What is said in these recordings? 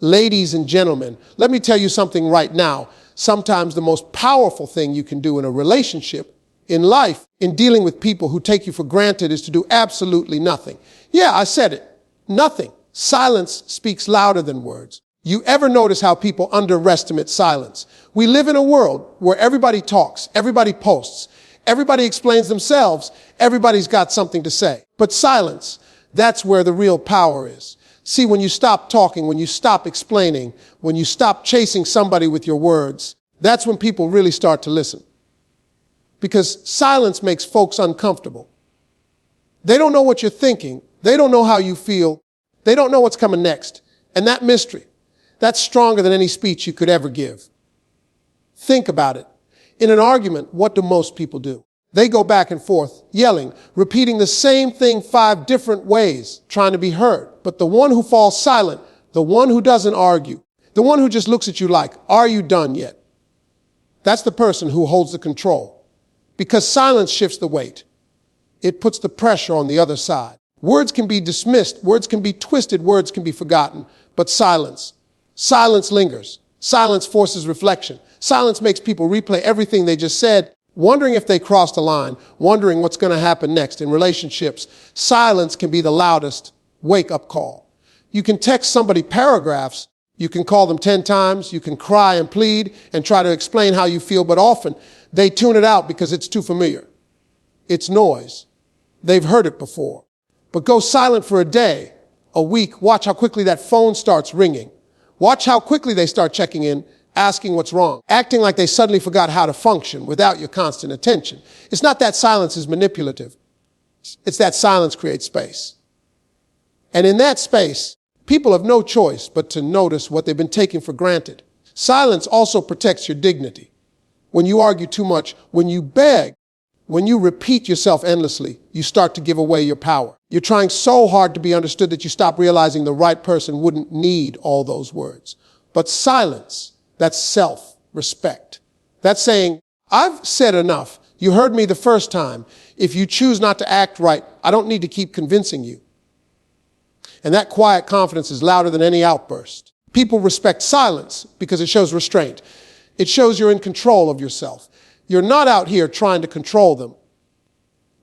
Ladies and gentlemen, let me tell you something right now. Sometimes the most powerful thing you can do in a relationship, in life, in dealing with people who take you for granted is to do absolutely nothing. Yeah, I said it. Nothing. Silence speaks louder than words. You ever notice how people underestimate silence? We live in a world where everybody talks, everybody posts, everybody explains themselves, everybody's got something to say. But silence, that's where the real power is. See, when you stop talking, when you stop explaining, when you stop chasing somebody with your words, that's when people really start to listen. Because silence makes folks uncomfortable. They don't know what you're thinking. They don't know how you feel. They don't know what's coming next. And that mystery, that's stronger than any speech you could ever give. Think about it. In an argument, what do most people do? They go back and forth, yelling, repeating the same thing 5 different ways, trying to be heard. But the one who falls silent, the one who doesn't argue, the one who just looks at you like, are you done yet? That's the person who holds the control. Because silence shifts the weight. It puts the pressure on the other side. Words can be dismissed, words can be twisted, words can be forgotten. But silence lingers. Silence forces reflection. Silence makes people replay everything they just said, wondering if they crossed the line, wondering what's going to happen next. In relationships, silence can be the loudest wake-up call. You can text somebody paragraphs, you can call them 10 times, you can cry and plead and try to explain how you feel, but often they tune it out because it's too familiar. It's noise. They've heard it before. But go silent for a day, a week, watch how quickly that phone starts ringing. Watch how quickly they start checking in, asking what's wrong, acting like they suddenly forgot how to function without your constant attention. It's not that silence is manipulative. It's that silence creates space. And in that space, people have no choice but to notice what they've been taking for granted. Silence also protects your dignity. When you argue too much, when you beg, when you repeat yourself endlessly, you start to give away your power. You're trying so hard to be understood that you stop realizing the right person wouldn't need all those words. But silence, that's self-respect. That's saying, I've said enough. You heard me the first time. If you choose not to act right, I don't need to keep convincing you. And that quiet confidence is louder than any outburst. People respect silence because it shows restraint. It shows you're in control of yourself. You're not out here trying to control them.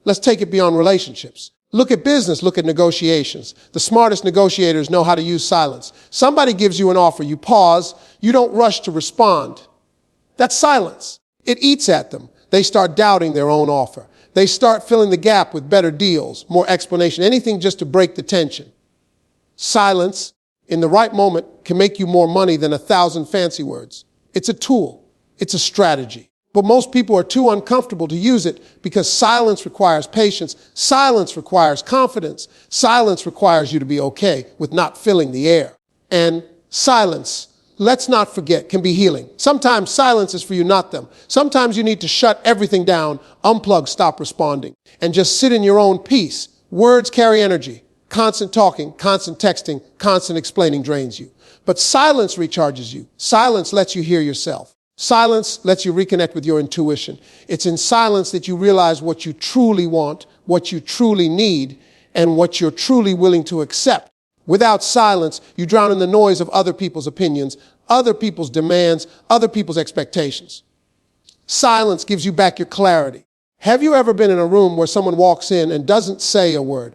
Let's take it beyond relationships. Look at business, look at negotiations. The smartest negotiators know how to use silence. Somebody gives you an offer, you pause, you don't rush to respond. That's silence. It eats at them. They start doubting their own offer. They start filling the gap with better deals, more explanation, anything just to break the tension. Silence, in the right moment, can make you more money than 1,000 fancy words. It's a tool. It's a strategy. But most people are too uncomfortable to use it because silence requires patience. Silence requires confidence. Silence requires you to be okay with not filling the air. And silence, let's not forget, can be healing. Sometimes silence is for you, not them. Sometimes you need to shut everything down, unplug, stop responding, and just sit in your own peace. Words carry energy. Constant talking, constant texting, constant explaining drains you. But silence recharges you. Silence lets you hear yourself. Silence lets you reconnect with your intuition. It's in silence that you realize what you truly want, what you truly need, and what you're truly willing to accept. Without silence, you drown in the noise of other people's opinions, other people's demands, other people's expectations. Silence gives you back your clarity. Have you ever been in a room where someone walks in and doesn't say a word,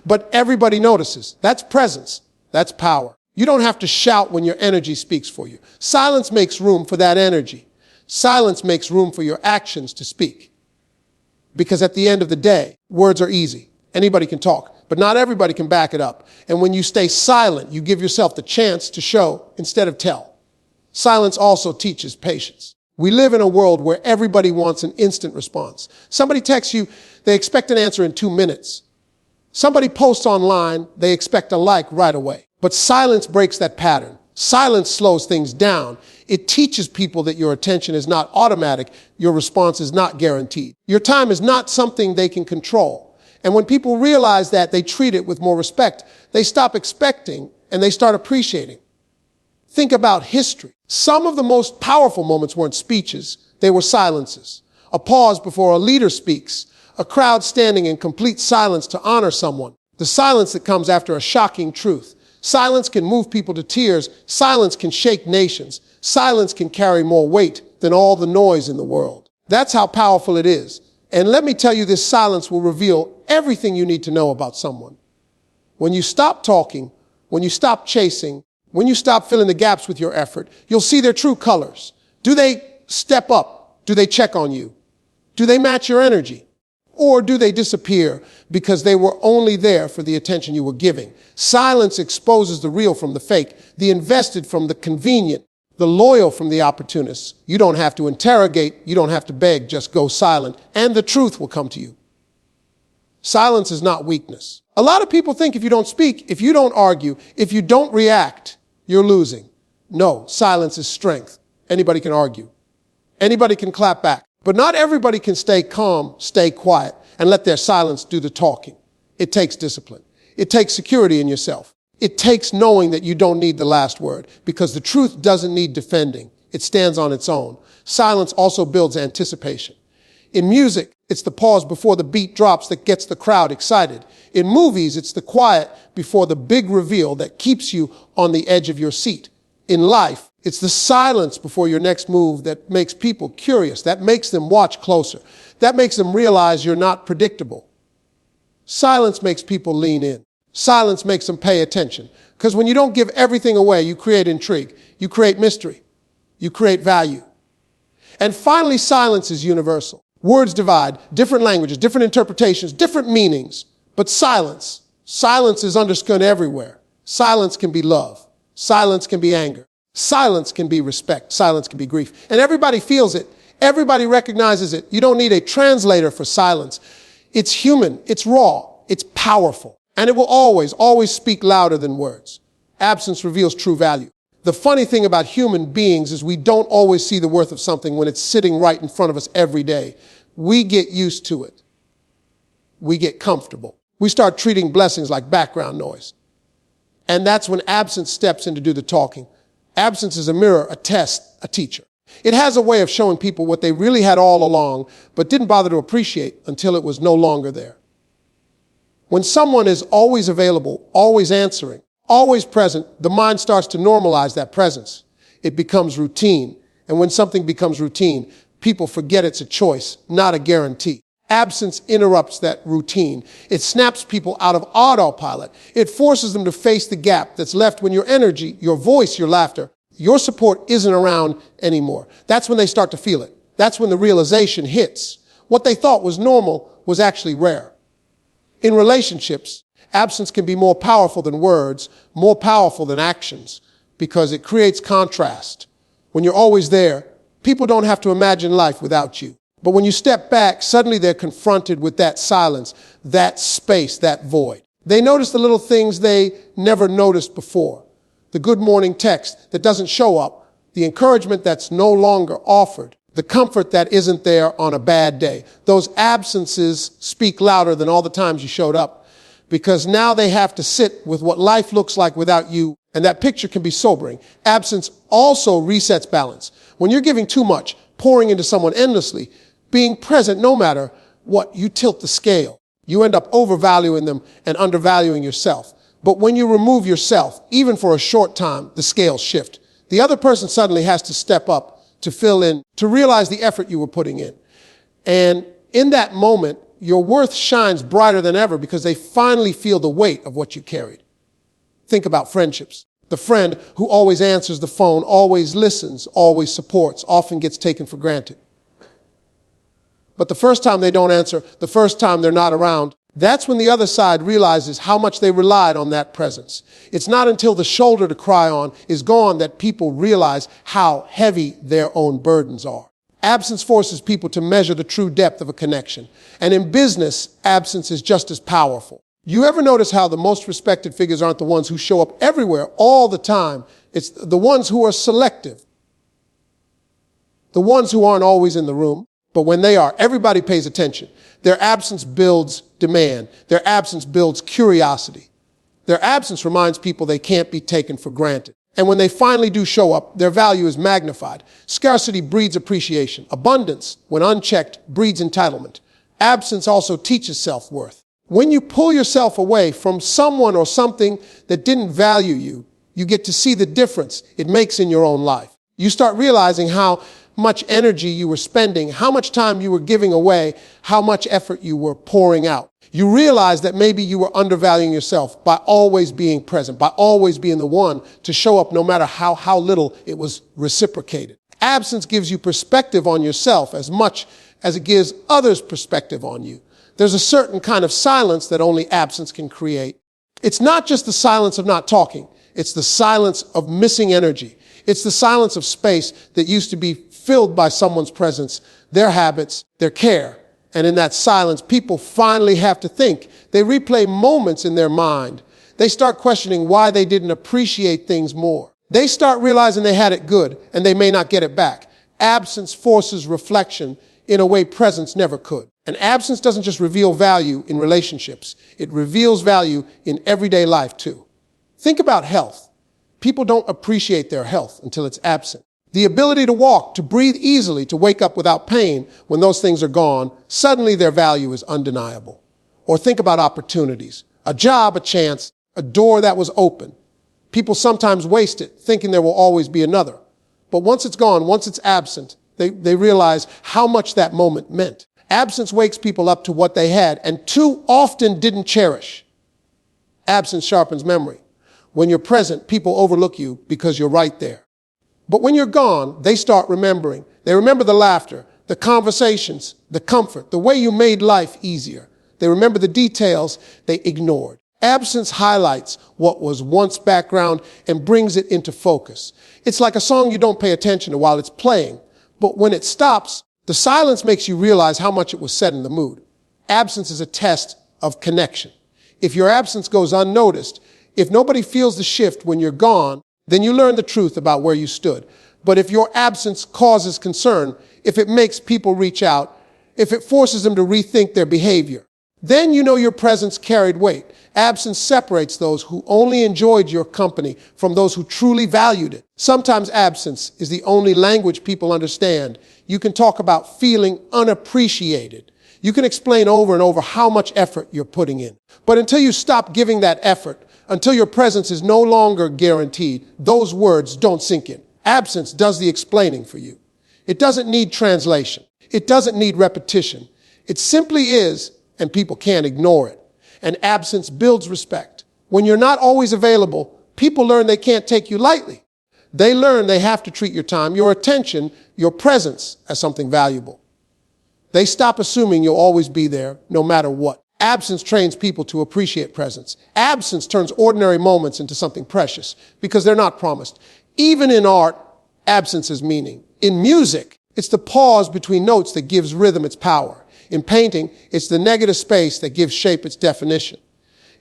but everybody notices? That's presence. That's power. You don't have to shout when your energy speaks for you. Silence makes room for that energy. Silence makes room for your actions to speak. Because at the end of the day, words are easy. Anybody can talk, but not everybody can back it up. And when you stay silent, you give yourself the chance to show instead of tell. Silence also teaches patience. We live in a world where everybody wants an instant response. Somebody texts you, they expect an answer in 2 minutes. Somebody posts online, they expect a like right away. But silence breaks that pattern. Silence slows things down. It teaches people that your attention is not automatic. Your response is not guaranteed. Your time is not something they can control. And when people realize that, they treat it with more respect. They stop expecting and they start appreciating. Think about history. Some of the most powerful moments weren't speeches. They were silences. A pause before a leader speaks. A crowd standing in complete silence to honor someone. The silence that comes after a shocking truth. Silence can move people to tears. Silence can shake nations. Silence can carry more weight than all the noise in the world. That's how powerful it is. And let me tell you, this silence will reveal everything you need to know about someone. When you stop talking, when you stop chasing, when you stop filling the gaps with your effort, you'll see their true colors. Do they step up? Do they check on you? Do they match your energy? Or do they disappear because they were only there for the attention you were giving? Silence exposes the real from the fake, the invested from the convenient, the loyal from the opportunists. You don't have to interrogate. You don't have to beg. Just go silent, and the truth will come to you. Silence is not weakness. A lot of people think if you don't speak, if you don't argue, if you don't react, you're losing. No, silence is strength. Anybody can argue. Anybody can clap back. But not everybody can stay calm, stay quiet, and let their silence do the talking. It takes discipline. It takes security in yourself. It takes knowing that you don't need the last word, because the truth doesn't need defending. It stands on its own. Silence also builds anticipation. In music, it's the pause before the beat drops that gets the crowd excited. In movies, it's the quiet before the big reveal that keeps you on the edge of your seat. In life, it's the silence before your next move that makes people curious, that makes them watch closer, that makes them realize you're not predictable. Silence makes people lean in. Silence makes them pay attention. Because when you don't give everything away, you create intrigue, you create mystery, you create value. And finally, silence is universal. Words divide, different languages, different interpretations, different meanings. But silence is understood everywhere. Silence can be love. Silence can be anger. Silence can be respect. Silence can be grief. And everybody feels it. Everybody recognizes it. You don't need a translator for silence. It's human. It's raw. It's powerful. And it will always, always speak louder than words. Absence reveals true value. The funny thing about human beings is we don't always see the worth of something when it's sitting right in front of us every day. We get used to it. We get comfortable. We start treating blessings like background noise. And that's when absence steps in to do the talking. Absence is a mirror, a test, a teacher. It has a way of showing people what they really had all along, but didn't bother to appreciate until it was no longer there. When someone is always available, always answering, always present, the mind starts to normalize that presence. It becomes routine. And when something becomes routine, people forget it's a choice, not a guarantee. Absence interrupts that routine. It snaps people out of autopilot. It forces them to face the gap that's left when your energy, your voice, your laughter, your support isn't around anymore. That's when they start to feel it. That's when the realization hits. What they thought was normal was actually rare. In relationships, absence can be more powerful than words, more powerful than actions, because it creates contrast. When you're always there, people don't have to imagine life without you. But when you step back, suddenly they're confronted with that silence, that space, that void. They notice the little things they never noticed before. The good morning text that doesn't show up, the encouragement that's no longer offered, the comfort that isn't there on a bad day. Those absences speak louder than all the times you showed up, because now they have to sit with what life looks like without you, and that picture can be sobering. Absence also resets balance. When you're giving too much, pouring into someone endlessly, being present no matter what, you tilt the scale. You end up overvaluing them and undervaluing yourself. But when you remove yourself, even for a short time, the scales shift. The other person suddenly has to step up to fill in, to realize the effort you were putting in. And in that moment, your worth shines brighter than ever because they finally feel the weight of what you carried. Think about friendships. The friend who always answers the phone, always listens, always supports, often gets taken for granted. But the first time they don't answer, the first time they're not around, that's when the other side realizes how much they relied on that presence. It's not until the shoulder to cry on is gone that people realize how heavy their own burdens are. Absence forces people to measure the true depth of a connection. And in business, absence is just as powerful. You ever notice how the most respected figures aren't the ones who show up everywhere all the time? It's the ones who are selective. The ones who aren't always in the room. But when they are, everybody pays attention. Their absence builds demand. Their absence builds curiosity. Their absence reminds people they can't be taken for granted. And when they finally do show up, their value is magnified. Scarcity breeds appreciation. Abundance, when unchecked, breeds entitlement. Absence also teaches self-worth. When you pull yourself away from someone or something that didn't value you, you get to see the difference it makes in your own life. You start realizing how much energy you were spending, how much time you were giving away, how much effort you were pouring out. You realize that maybe you were undervaluing yourself by always being present, by always being the one to show up no matter how little it was reciprocated. Absence gives you perspective on yourself as much as it gives others perspective on you. There's a certain kind of silence that only absence can create. It's not just the silence of not talking. It's the silence of missing energy. It's the silence of space that used to be filled by someone's presence, their habits, their care. And in that silence, people finally have to think. They replay moments in their mind. They start questioning why they didn't appreciate things more. They start realizing they had it good and they may not get it back. Absence forces reflection in a way presence never could. And absence doesn't just reveal value in relationships. It reveals value in everyday life too. Think about health. People don't appreciate their health until it's absent. The ability to walk, to breathe easily, to wake up without pain, when those things are gone, suddenly their value is undeniable. Or think about opportunities. A job, a chance, a door that was open. People sometimes waste it, thinking there will always be another. But once it's gone, once it's absent, they realize how much that moment meant. Absence wakes people up to what they had and too often didn't cherish. Absence sharpens memory. When you're present, people overlook you because you're right there. But when you're gone, they start remembering. They remember the laughter, the conversations, the comfort, the way you made life easier. They remember the details they ignored. Absence highlights what was once background and brings it into focus. It's like a song you don't pay attention to while it's playing, but when it stops, the silence makes you realize how much it was said in the mood. Absence is a test of connection. If your absence goes unnoticed, if nobody feels the shift when you're gone, then you learn the truth about where you stood. But if your absence causes concern, if it makes people reach out, if it forces them to rethink their behavior, then you know your presence carried weight. Absence separates those who only enjoyed your company from those who truly valued it. Sometimes absence is the only language people understand. You can talk about feeling unappreciated. You can explain over and over how much effort you're putting in. But until you stop giving that effort, until your presence is no longer guaranteed, those words don't sink in. Absence does the explaining for you. It doesn't need translation. It doesn't need repetition. It simply is, and people can't ignore it. And absence builds respect. When you're not always available, people learn they can't take you lightly. They learn they have to treat your time, your attention, your presence as something valuable. They stop assuming you'll always be there, no matter what. Absence trains people to appreciate presence. Absence turns ordinary moments into something precious because they're not promised. Even in art, absence is meaning. In music, it's the pause between notes that gives rhythm its power. In painting, it's the negative space that gives shape its definition.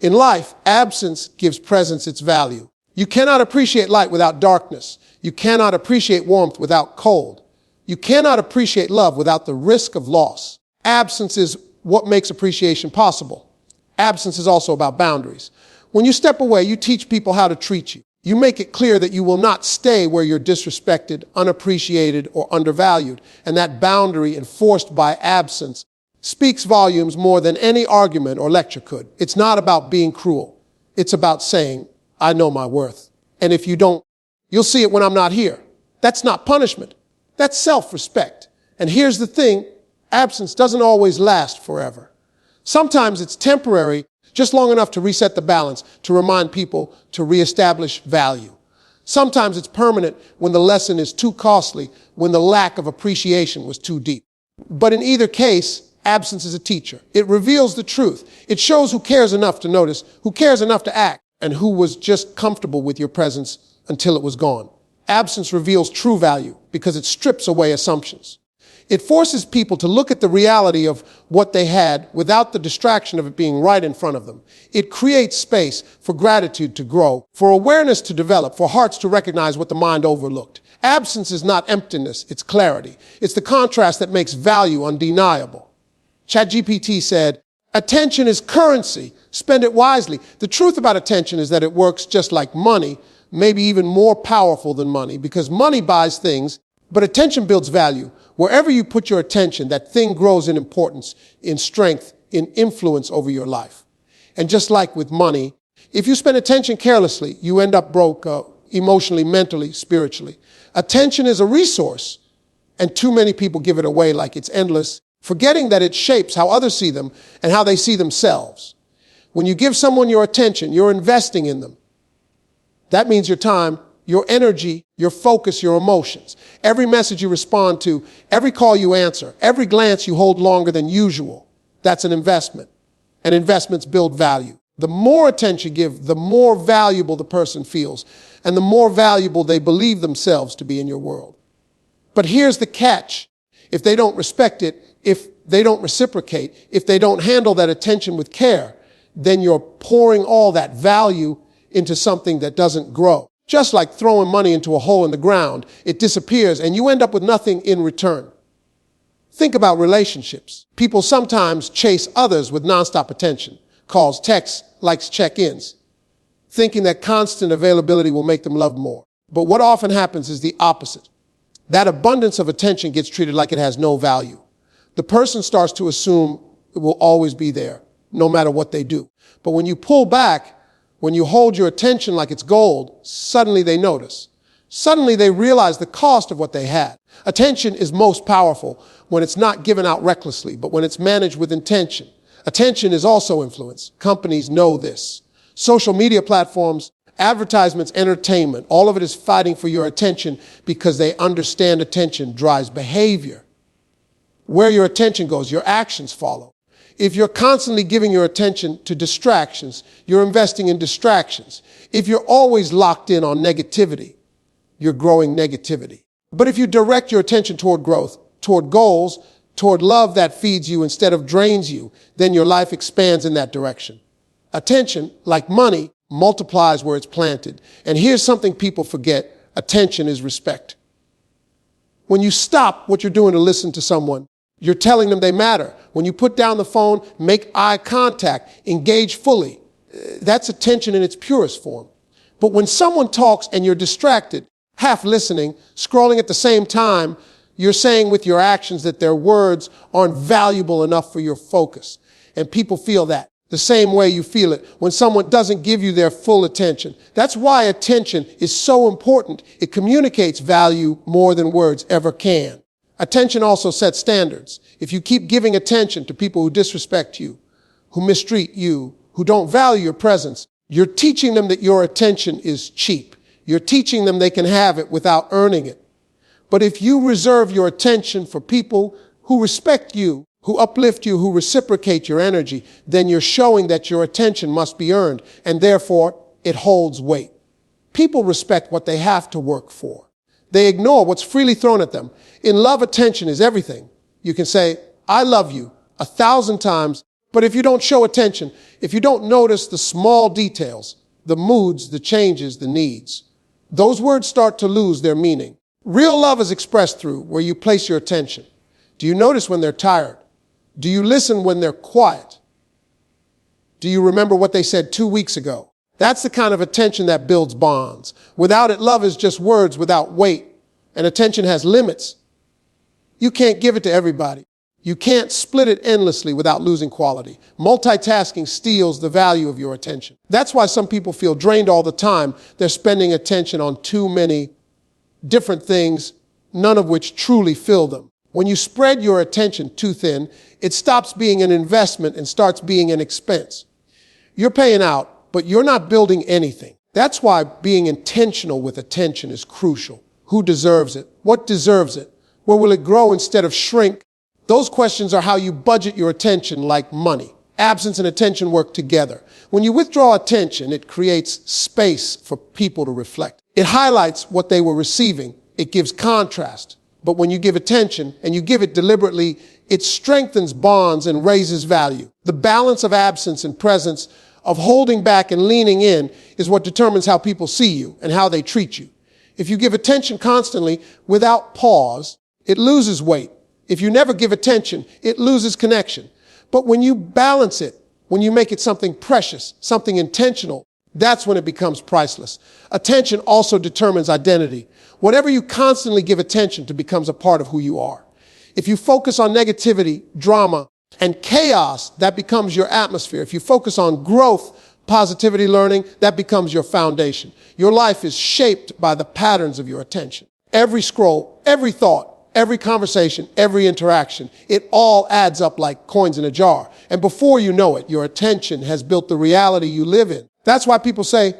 In life, absence gives presence its value. You cannot appreciate light without darkness. You cannot appreciate warmth without cold. You cannot appreciate love without the risk of loss. Absence is what makes appreciation possible. Absence is also about boundaries. When you step away, you teach people how to treat you. You make it clear that you will not stay where you're disrespected, unappreciated, or undervalued. And that boundary enforced by absence speaks volumes more than any argument or lecture could. It's not about being cruel. It's about saying, I know my worth. And if you don't, you'll see it when I'm not here. That's not punishment. That's self-respect. And here's the thing, absence doesn't always last forever. Sometimes it's temporary, just long enough to reset the balance, to remind people to reestablish value. Sometimes it's permanent when the lesson is too costly, when the lack of appreciation was too deep. But in either case, absence is a teacher. It reveals the truth. It shows who cares enough to notice, who cares enough to act, and who was just comfortable with your presence until it was gone. Absence reveals true value because it strips away assumptions. It forces people to look at the reality of what they had without the distraction of it being right in front of them. It creates space for gratitude to grow, for awareness to develop, for hearts to recognize what the mind overlooked. Absence is not emptiness, it's clarity. It's the contrast that makes value undeniable. ChatGPT said, attention is currency. Spend it wisely. The truth about attention is that it works just like money, maybe even more powerful than money, because money buys things, but attention builds value. Wherever you put your attention, that thing grows in importance, in strength, in influence over your life. And just like with money, if you spend attention carelessly, you end up broke emotionally, mentally, spiritually. Attention is a resource, and too many people give it away like it's endless, forgetting that it shapes how others see them and how they see themselves. When you give someone your attention, you're investing in them. That means your time, your energy, your focus, your emotions. Every message you respond to, every call you answer, every glance you hold longer than usual, that's an investment. And investments build value. The more attention you give, the more valuable the person feels, and the more valuable they believe themselves to be in your world. But here's the catch. If they don't respect it, if they don't reciprocate, if they don't handle that attention with care, then you're pouring all that value into something that doesn't grow. Just like throwing money into a hole in the ground, it disappears and you end up with nothing in return. Think about relationships. People sometimes chase others with nonstop attention, calls, texts, likes, check-ins, thinking that constant availability will make them love more. But what often happens is the opposite. That abundance of attention gets treated like it has no value. The person starts to assume it will always be there, no matter what they do. But when you pull back, when you hold your attention like it's gold, suddenly they notice. Suddenly they realize the cost of what they had. Attention is most powerful when it's not given out recklessly, but when it's managed with intention. Attention is also influence. Companies know this. Social media platforms, advertisements, entertainment, all of it is fighting for your attention because they understand attention drives behavior. Where your attention goes, your actions follow. If you're constantly giving your attention to distractions, you're investing in distractions. If you're always locked in on negativity, you're growing negativity. But if you direct your attention toward growth, toward goals, toward love that feeds you instead of drains you, then your life expands in that direction. Attention, like money, multiplies where it's planted. And here's something people forget. Attention is respect. When you stop what you're doing to listen to someone, you're telling them they matter. When you put down the phone, make eye contact, engage fully. That's attention in its purest form. But when someone talks and you're distracted, half listening, scrolling at the same time, you're saying with your actions that their words aren't valuable enough for your focus. And people feel that the same way you feel it when someone doesn't give you their full attention. That's why attention is so important. It communicates value more than words ever can. Attention also sets standards. If you keep giving attention to people who disrespect you, who mistreat you, who don't value your presence, you're teaching them that your attention is cheap. You're teaching them they can have it without earning it. But if you reserve your attention for people who respect you, who uplift you, who reciprocate your energy, then you're showing that your attention must be earned, and therefore it holds weight. People respect what they have to work for. They ignore what's freely thrown at them. In love, attention is everything. You can say, I love you 1,000 times, but if you don't show attention, if you don't notice the small details, the moods, the changes, the needs, those words start to lose their meaning. Real love is expressed through where you place your attention. Do you notice when they're tired? Do you listen when they're quiet? Do you remember what they said 2 weeks ago? That's the kind of attention that builds bonds. Without it, love is just words without weight, and attention has limits. You can't give it to everybody. You can't split it endlessly without losing quality. Multitasking steals the value of your attention. That's why some people feel drained all the time. They're spending attention on too many different things, none of which truly fill them. When you spread your attention too thin, it stops being an investment and starts being an expense. You're paying out, but you're not building anything. That's why being intentional with attention is crucial. Who deserves it? What deserves it? Where will it grow instead of shrink? Those questions are how you budget your attention like money. Absence and attention work together. When you withdraw attention, it creates space for people to reflect. It highlights what they were receiving. It gives contrast. But when you give attention, and you give it deliberately, it strengthens bonds and raises value. The balance of absence and presence, of holding back and leaning in, is what determines how people see you and how they treat you. If you give attention constantly without pause, it loses weight. If you never give attention, it loses connection. But when you balance it, when you make it something precious, something intentional, that's when it becomes priceless. Attention also determines identity. Whatever you constantly give attention to becomes a part of who you are. If you focus on negativity, drama, And chaos, that becomes your atmosphere. If you focus on growth, positivity, learning, that becomes your foundation. Your life is shaped by the patterns of your attention. Every scroll, every thought, every conversation, every interaction, it all adds up like coins in a jar. And before you know it, your attention has built the reality you live in. That's why people say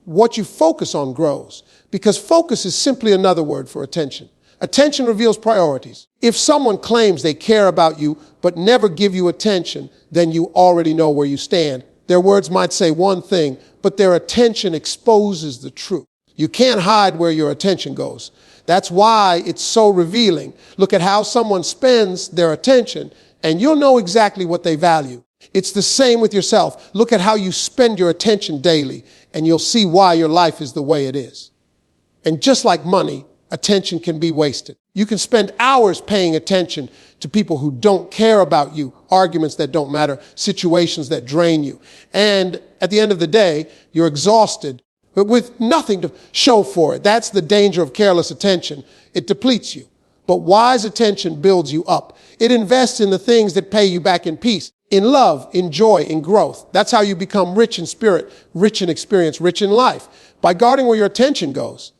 what you focus on grows, because focus is simply another word for attention. Attention reveals priorities. If someone claims they care about you but never give you attention, then you already know where you stand. Their words might say one thing, but their attention exposes the truth. You can't hide where your attention goes. That's why it's so revealing. Look at how someone spends their attention, and you'll know exactly what they value. It's the same with yourself. Look at how you spend your attention daily, and you'll see why your life is the way it is. And just like money, attention can be wasted. You can spend hours paying attention to people who don't care about you, arguments that don't matter, situations that drain you. And at the end of the day, you're exhausted, but with nothing to show for it. That's the danger of careless attention. It depletes you. But wise attention builds you up. It invests in the things that pay you back in peace, in love, in joy, in growth. That's how you become rich in spirit, rich in experience, rich in life, by guarding where your attention goes.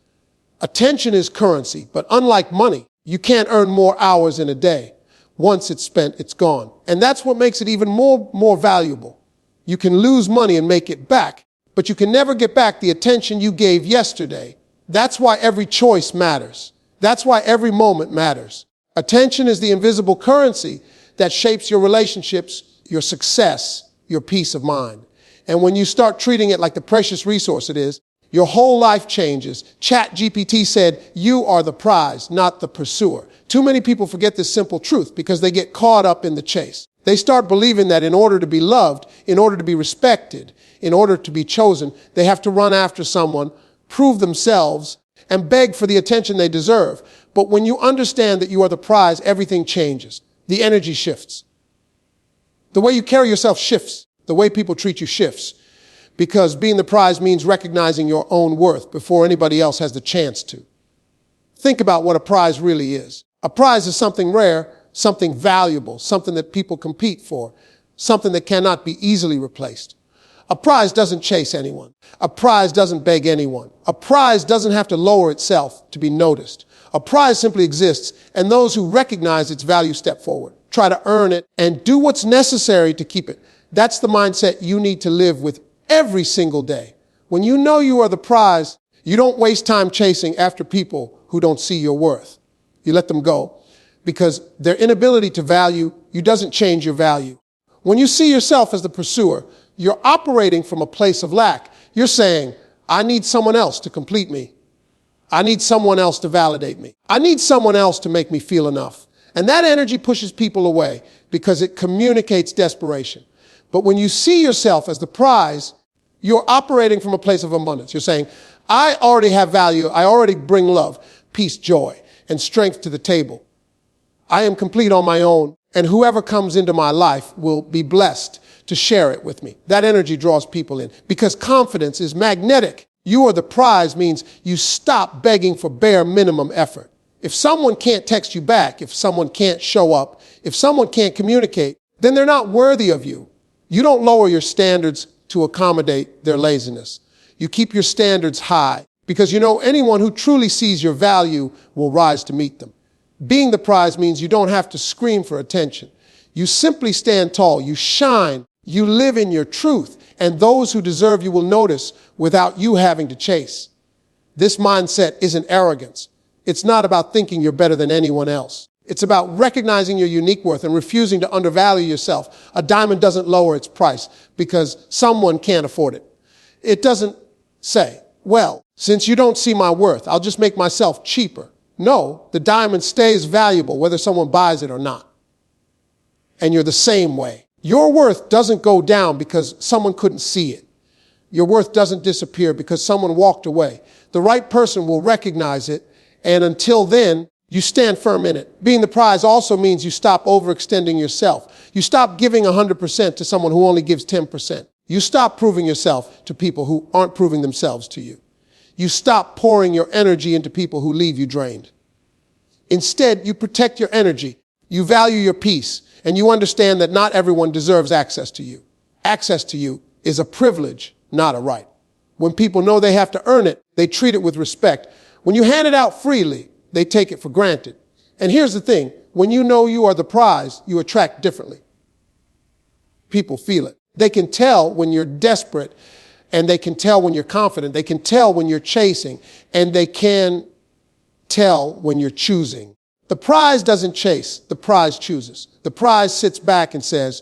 Attention is currency, but unlike money, you can't earn more hours in a day. Once it's spent, it's gone. And that's what makes it even more valuable. You can lose money and make it back, but you can never get back the attention you gave yesterday. That's why every choice matters. That's why every moment matters. Attention is the invisible currency that shapes your relationships, your success, your peace of mind. And when you start treating it like the precious resource it is, your whole life changes. ChatGPT said, you are the prize, not the pursuer. Too many people forget this simple truth because they get caught up in the chase. They start believing that in order to be loved, in order to be respected, in order to be chosen, they have to run after someone, prove themselves, and beg for the attention they deserve. But when you understand that you are the prize, everything changes. The energy shifts. The way you carry yourself shifts. The way people treat you shifts. Because being the prize means recognizing your own worth before anybody else has the chance to. Think about what a prize really is. A prize is something rare, something valuable, something that people compete for, something that cannot be easily replaced. A prize doesn't chase anyone. A prize doesn't beg anyone. A prize doesn't have to lower itself to be noticed. A prize simply exists, and those who recognize its value step forward, try to earn it, and do what's necessary to keep it. That's the mindset you need to live with every single day. When you know you are the prize, you don't waste time chasing after people who don't see your worth. You let them go because their inability to value you doesn't change your value. When you see yourself as the pursuer, you're operating from a place of lack. You're saying, I need someone else to complete me. I need someone else to validate me. I need someone else to make me feel enough. And that energy pushes people away because it communicates desperation. But when you see yourself as the prize, you're operating from a place of abundance. You're saying, I already have value. I already bring love, peace, joy, and strength to the table. I am complete on my own, and whoever comes into my life will be blessed to share it with me. That energy draws people in because confidence is magnetic. You are the prize means you stop begging for bare minimum effort. If someone can't text you back, if someone can't show up, if someone can't communicate, then they're not worthy of you. You don't lower your standards to accommodate their laziness. You keep your standards high because you know anyone who truly sees your value will rise to meet them. Being the prize means you don't have to scream for attention. You simply stand tall. You shine. You live in your truth. And those who deserve you will notice without you having to chase. This mindset isn't arrogance. It's not about thinking you're better than anyone else. It's about recognizing your unique worth and refusing to undervalue yourself. A diamond doesn't lower its price because someone can't afford it. It doesn't say, well, since you don't see my worth, I'll just make myself cheaper. No, the diamond stays valuable whether someone buys it or not. And you're the same way. Your worth doesn't go down because someone couldn't see it. Your worth doesn't disappear because someone walked away. The right person will recognize it, and until then, you stand firm in it. Being the prize also means you stop overextending yourself. You stop giving 100% to someone who only gives 10%. You stop proving yourself to people who aren't proving themselves to you. You stop pouring your energy into people who leave you drained. Instead, you protect your energy. You value your peace, and you understand that not everyone deserves access to you. Access to you is a privilege, not a right. When people know they have to earn it, they treat it with respect. When you hand it out freely, they take it for granted. And here's the thing, when you know you are the prize, you attract differently. People feel it. They can tell when you're desperate, and they can tell when you're confident. They can tell when you're chasing, and they can tell when you're choosing. The prize doesn't chase, the prize chooses. The prize sits back and says,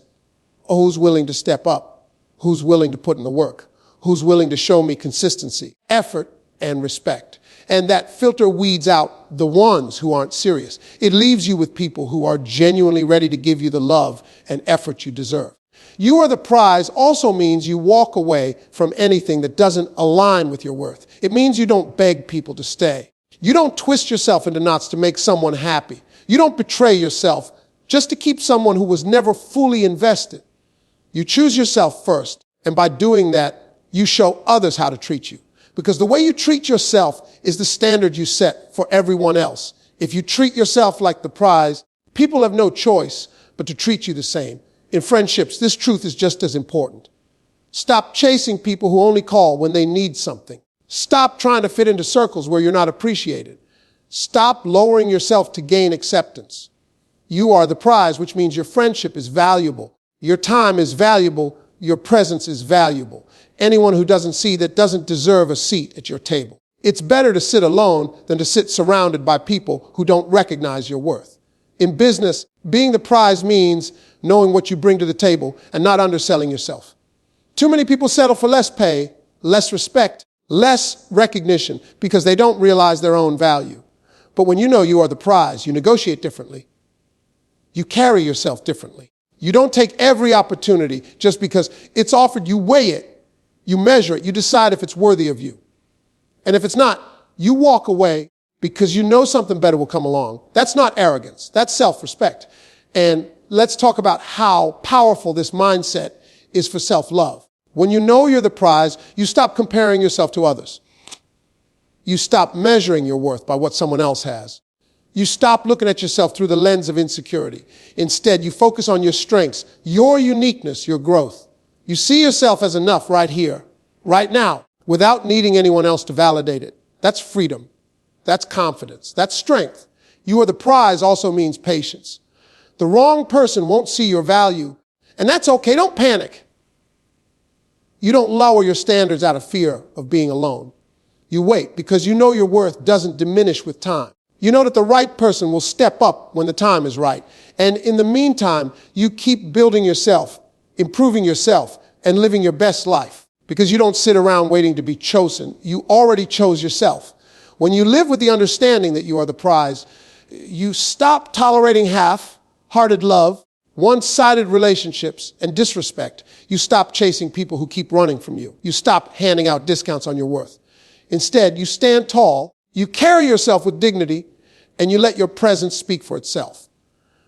oh, who's willing to step up? Who's willing to put in the work? Who's willing to show me consistency, effort, and respect? And that filter weeds out the ones who aren't serious. It leaves you with people who are genuinely ready to give you the love and effort you deserve. You are the prize also means you walk away from anything that doesn't align with your worth. It means you don't beg people to stay. You don't twist yourself into knots to make someone happy. You don't betray yourself just to keep someone who was never fully invested. You choose yourself first, and by doing that, you show others how to treat you. Because the way you treat yourself is the standard you set for everyone else. If you treat yourself like the prize, people have no choice but to treat you the same. In friendships, this truth is just as important. Stop chasing people who only call when they need something. Stop trying to fit into circles where you're not appreciated. Stop lowering yourself to gain acceptance. You are the prize, which means your friendship is valuable. Your time is valuable. Your presence is valuable. Anyone who doesn't see that doesn't deserve a seat at your table. It's better to sit alone than to sit surrounded by people who don't recognize your worth. In business, being the prize means knowing what you bring to the table and not underselling yourself. Too many people settle for less pay, less respect, less recognition because they don't realize their own value. But when you know you are the prize, you negotiate differently. You carry yourself differently. You don't take every opportunity just because it's offered. You weigh it, you measure it, you decide if it's worthy of you. And if it's not, you walk away because you know something better will come along. That's not arrogance, that's self-respect. And let's talk about how powerful this mindset is for self-love. When you know you're the prize, you stop comparing yourself to others. You stop measuring your worth by what someone else has. You stop looking at yourself through the lens of insecurity. Instead, you focus on your strengths, your uniqueness, your growth. You see yourself as enough right here, right now, without needing anyone else to validate it. That's freedom. That's confidence. That's strength. You are the prize also means patience. The wrong person won't see your value, and that's okay. Don't panic. You don't lower your standards out of fear of being alone. You wait because you know your worth doesn't diminish with time. You know that the right person will step up when the time is right. And in the meantime, you keep building yourself, improving yourself, and living your best life because you don't sit around waiting to be chosen. You already chose yourself. When you live with the understanding that you are the prize, you stop tolerating half-hearted love, one-sided relationships, and disrespect. You stop chasing people who keep running from you. You stop handing out discounts on your worth. Instead, you stand tall, you carry yourself with dignity, and you let your presence speak for itself.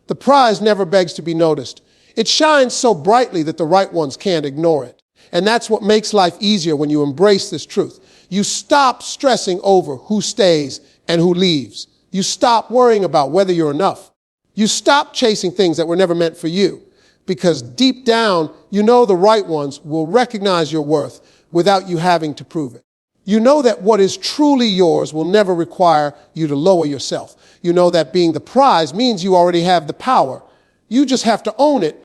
The prize never begs to be noticed. It shines so brightly that the right ones can't ignore it. And that's what makes life easier when you embrace this truth. You stop stressing over who stays and who leaves. You stop worrying about whether you're enough. You stop chasing things that were never meant for you because deep down, you know the right ones will recognize your worth without you having to prove it. You know that what is truly yours will never require you to lower yourself. You know that being the prize means you already have the power. You just have to own it